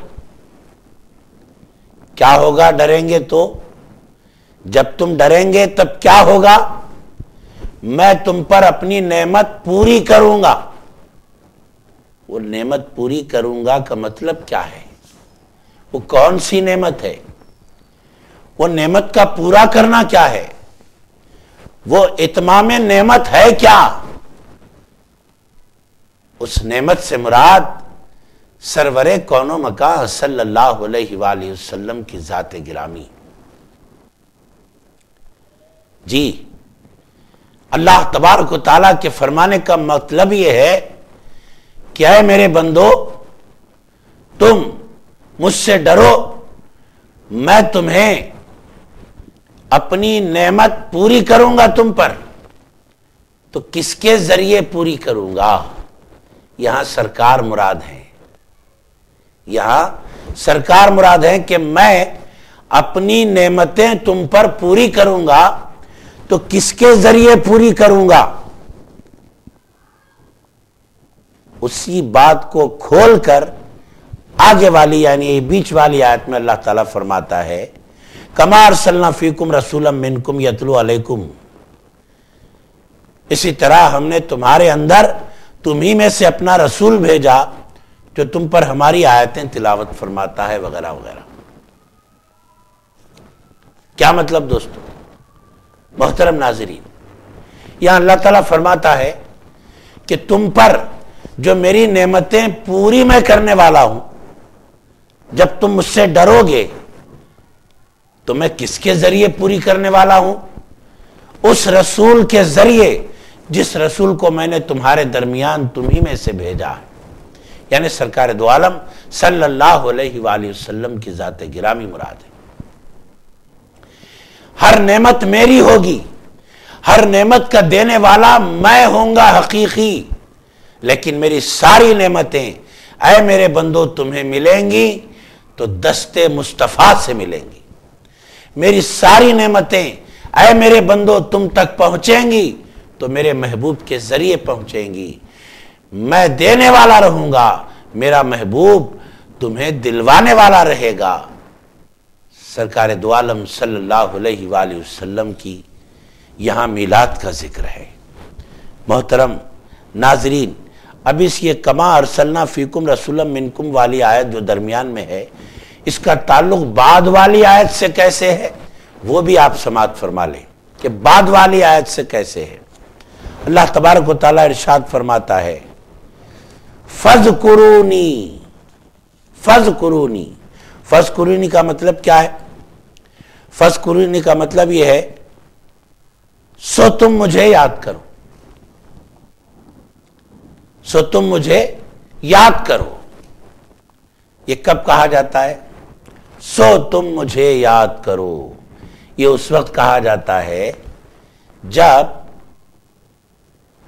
Speaker 3: کیا ہوگا ڈریں گے تو؟ جب تم ڈریں گے تب کیا ہوگا؟ میں تم پر اپنی نعمت پوری کروں گا۔ وہ نعمت پوری کروں گا کا مطلب کیا ہے؟ وہ کون سی نعمت ہے؟ وہ نعمت کا پورا کرنا کیا ہے؟ وہ اتمام نعمت ہے کیا؟ اس نعمت سے مراد سرور کون و مکان صلی اللہ علیہ وآلہ وسلم کی ذات گرامی۔ جی، اللہ تبارک و تعالیٰ کے فرمانے کا مطلب یہ ہے کہ اے میرے بندو، تم مجھ سے ڈرو، میں تمہیں اپنی نعمت پوری کروں گا تم پر۔ تو کس کے ذریعے پوری کروں گا؟ یہاں سرکار مراد ہے، یہاں سرکار مراد ہے کہ میں اپنی نعمتیں تم پر پوری کروں گا۔ تو کس کے ذریعے پوری کروں گا؟ اسی بات کو کھول کر آگے والی یعنی بیچ والی آیت میں اللہ تعالیٰ فرماتا ہے کما ارسلنا فیکم رسولا منکم یتلو علیکم، اسی طرح ہم نے تمہارے اندر تمہیں میں سے اپنا رسول بھیجا جو تم پر ہماری آیتیں تلاوت فرماتا ہے وغیرہ وغیرہ۔ کیا مطلب دوستو؟ محترم ناظرین، یہاں اللہ تعالیٰ فرماتا ہے کہ تم پر جو میری نعمتیں پوری میں کرنے والا ہوں، جب تم مجھ سے ڈرو گے تو میں کس کے ذریعے پوری کرنے والا ہوں؟ اس رسول کے ذریعے جس رسول کو میں نے تمہارے درمیان تمہیں میں سے بھیجا ہے، یعنی سرکار دو عالم صلی اللہ علیہ وآلہ وسلم کی ذات گرامی مراد ہے۔ ہر نعمت میری ہوگی، ہر نعمت کا دینے والا میں ہوں گا حقیقی، لیکن میری ساری نعمتیں اے میرے بندو تمہیں ملیں گی تو دست مصطفیٰ سے ملیں گی۔ میری ساری نعمتیں اے میرے بندو تم تک پہنچیں گی تو میرے محبوب کے ذریعے پہنچیں گی۔ میں دینے والا رہوں گا، میرا محبوب تمہیں دلوانے والا رہے گا۔ سرکار دو عالم صلی اللہ علیہ وآلہ وسلم کی یہاں میلاد کا ذکر ہے۔ محترم ناظرین، اب اس یہ کما ارسلنا فیکم رسولا منکم والی آیت جو درمیان میں ہے، اس کا تعلق بعد والی آیت سے کیسے ہے وہ بھی آپ سماعت فرما لیں کہ بعد والی آیت سے کیسے ہے۔ اللہ تبارک و تعالیٰ ارشاد فرماتا ہے فَاذْكُرُونِي فَاذْكُرُونِي۔ فَاذْكُرُونِی کا مطلب کیا ہے؟ فَاذْكُرُونِی کا مطلب یہ ہے سو تم مجھے یاد کرو، سو تم مجھے یاد کرو۔ یہ کب کہا جاتا ہے؟ سو تم مجھے یاد کرو۔ یہ اس وقت کہا جاتا ہے جب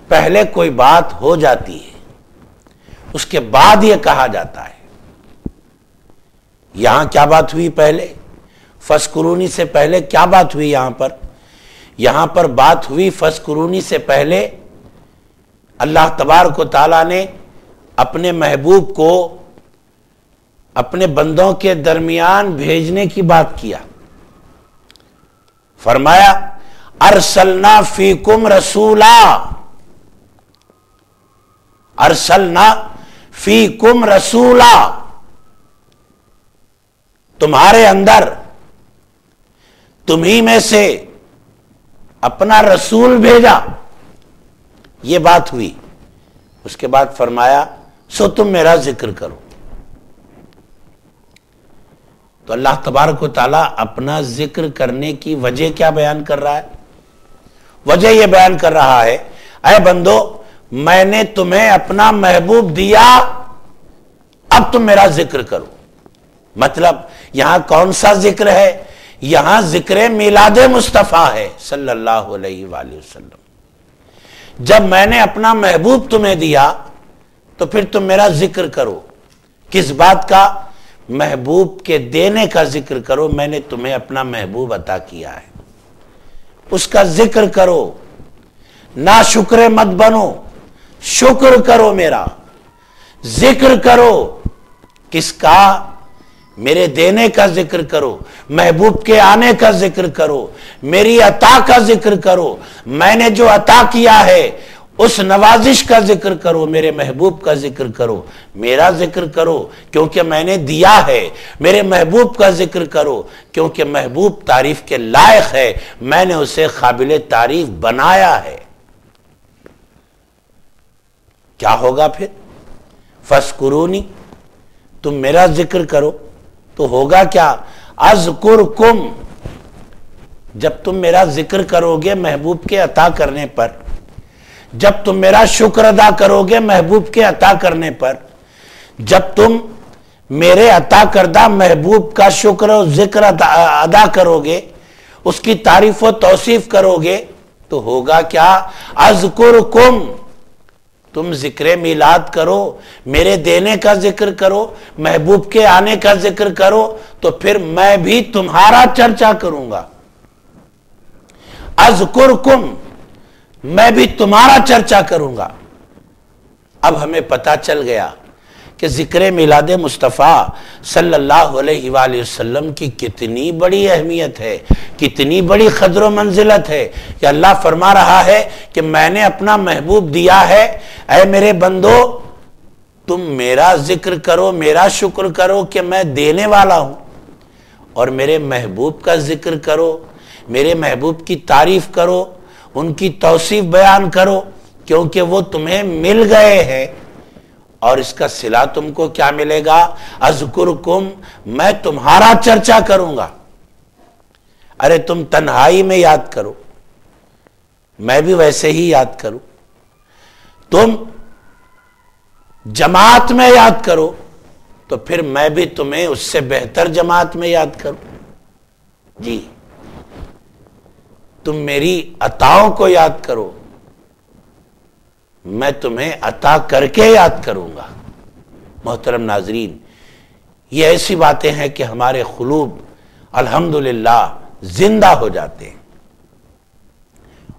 Speaker 3: پہلے کوئی بات ہو جاتی ہے، اس کے بعد یہ کہا جاتا ہے۔ یہاں کیا بات ہوئی پہلے؟ فَاذْكُرُونِی سے پہلے کیا بات ہوئی یہاں پر؟ یہاں پر بات ہوئی فَاذْكُرُونِی سے پہلے اللہ تبارک و تعالیٰ نے اپنے محبوب کو اپنے بندوں کے درمیان بھیجنے کی بات کیا۔ فرمایا ارسلنا فیکم رسولا، ارسلنا فیکم رسولا، تمہارے اندر تمہیں میں سے اپنا رسول بھیجا. یہ بات ہوئی. اس کے بعد فرمایا سو تم میرا ذکر کرو. تو اللہ تبارک و تعالیٰ اپنا ذکر کرنے کی وجہ کیا بیان کر رہا ہے؟ وجہ یہ بیان کر رہا ہے اے بندو میں نے تمہیں اپنا محبوب دیا، اب تم میرا ذکر کرو. مطلب یہاں کون سا ذکر ہے؟ یہاں ذکر میلاد مصطفیٰ ہے صلی اللہ علیہ وآلہ وسلم. جب میں نے اپنا محبوب تمہیں دیا تو پھر تم میرا ذکر کرو. کس بات کا؟ محبوب کے دینے کا ذکر کرو. میں نے تمہیں اپنا محبوب عطا کیا ہے، اس کا ذکر کرو. نا شکر مت بنو، شکر کرو میرا. ذکر کرو کس کا؟ میرے دینے کا ذکر کرو، محبوب کے آنے کا ذکر کرو، میری عطا کا ذکر کرو. میں نے جو عطا کیا ہے اس نوازش کا ذکر کرو، میرے محبوب کا ذکر کرو. میرا ذکر کرو کیونکہ میں نے دیا ہے. میرے محبوب کا ذکر کرو کیونکہ محبوب تعریف کے لائق ہے، میں نے اسے قابل تعریف بنایا ہے. کیا ہوگا پھر؟ فَاسْكُرُونِي، تم میرا ذکر کرو تو ہوگا کیا؟ اذکرکم، جب تم میرا ذکر کرو گے محبوب کے عطا کرنے پر، جب تم میرا شکر ادا کرو گے محبوب کے عطا کرنے پر، جب تم میرے عطا کردہ محبوب کا شکر و ذکر ادا کرو گے، اس کی تعریف و توصیف کرو گے تو ہوگا کیا؟ اذکرکم، تم ذکر میلاد کرو، میرے دینے کا ذکر کرو، محبوب کے آنے کا ذکر کرو تو پھر میں بھی تمہارا چرچا کروں گا. اذکرکم، میں بھی تمہارا چرچا کروں گا. اب ہمیں پتا چل گیا کہ ذکر میلاد مصطفیٰ صلی اللہ علیہ وآلہ وسلم کی کتنی بڑی اہمیت ہے، کتنی بڑی قدر و منزلت ہے. کہ اللہ فرما رہا ہے کہ میں نے اپنا محبوب دیا ہے، اے میرے بندو تم میرا ذکر کرو، میرا شکر کرو کہ میں دینے والا ہوں، اور میرے محبوب کا ذکر کرو، میرے محبوب کی تعریف کرو، ان کی توصیف بیان کرو کیونکہ وہ تمہیں مل گئے ہیں. اور اس کا صلہ تم کو کیا ملے گا؟ اذکرکم، میں تمہارا چرچا کروں گا. ارے تم تنہائی میں یاد کرو، میں بھی ویسے ہی یاد کروں. تم جماعت میں یاد کرو تو پھر میں بھی تمہیں اس سے بہتر جماعت میں یاد کروں. جی تم میری عطاؤں کو یاد کرو، میں تمہیں عطا کر کے یاد کروں گا. محترم ناظرین، یہ ایسی باتیں ہیں کہ ہمارے قلوب الحمدللہ زندہ ہو جاتے ہیں،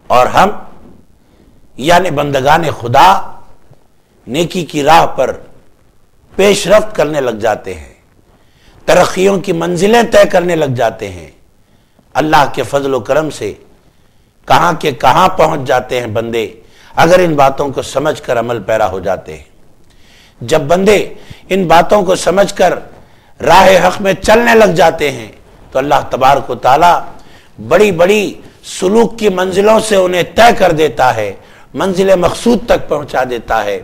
Speaker 3: اور ہم یعنی بندگان خدا نیکی کی راہ پر پیش رفت کرنے لگ جاتے ہیں، ترقیوں کی منزلیں طے کرنے لگ جاتے ہیں. اللہ کے فضل و کرم سے کہاں کے کہاں پہنچ جاتے ہیں بندے اگر ان باتوں کو سمجھ کر عمل پیرا ہو جاتے ہیں. جب بندے ان باتوں کو سمجھ کر راہ حق میں چلنے لگ جاتے ہیں تو اللہ تبارک و تعالی بڑی بڑی سلوک کی منزلوں سے انہیں طے کر دیتا ہے، منزل مقصود تک پہنچا دیتا ہے.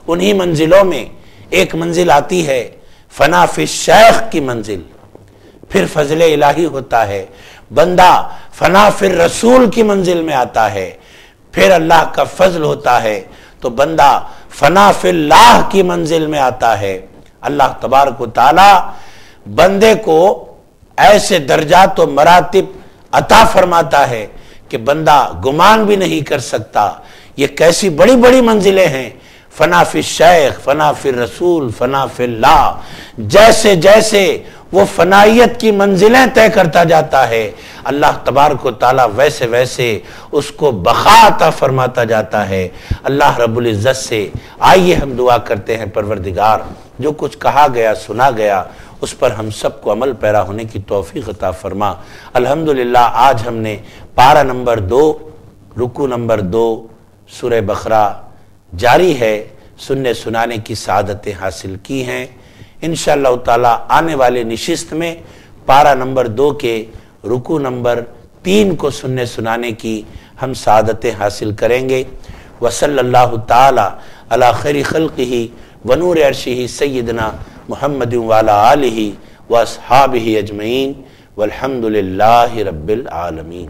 Speaker 3: انہی منزلوں میں ایک منزل آتی ہے فنا فی الشیخ کی منزل، پھر فضل الہی ہوتا ہے، بندہ فنا فی الرسول کی منزل میں آتا ہے، پھر اللہ کا فضل ہوتا ہے تو بندہ فنا فی اللہ کی منزل میں آتا ہے. اللہ تبارک و تعالی بندے کو ایسے درجات و مراتب عطا فرماتا ہے کہ بندہ گمان بھی نہیں کر سکتا. یہ کیسی بڑی بڑی منزلیں ہیں، فنا فی الشیخ، فنا فی الرسول، فنا فی اللہ. جیسے جیسے وہ فنائیت کی منزلیں طے کرتا جاتا ہے اللہ تبارک و تعالی ویسے ویسے اس کو بقا عطا فرماتا جاتا ہے. اللہ رب العزت سے آئیے ہم دعا کرتے ہیں پروردگار جو کچھ کہا گیا سنا گیا اس پر ہم سب کو عمل پیرا ہونے کی توفیق عطا فرما. الحمدللہ آج ہم نے پارہ نمبر 2 رکوع نمبر 2 سورہ بقرہ جاری ہے، سننے سنانے کی سعادتیں حاصل کی ہیں. انشاءاللہ تعالی آنے والے نشست میں پارہ نمبر 2 کے رکوع نمبر 3 کو سننے سنانے کی ہم سعادتیں حاصل کریں گے۔ وصلی اللہ تعالی علی خیر خلقہ ونور عرشہ سیدنا محمد وعلی آلہ واصحابہ اجمعین والحمد للہ رب العالمین۔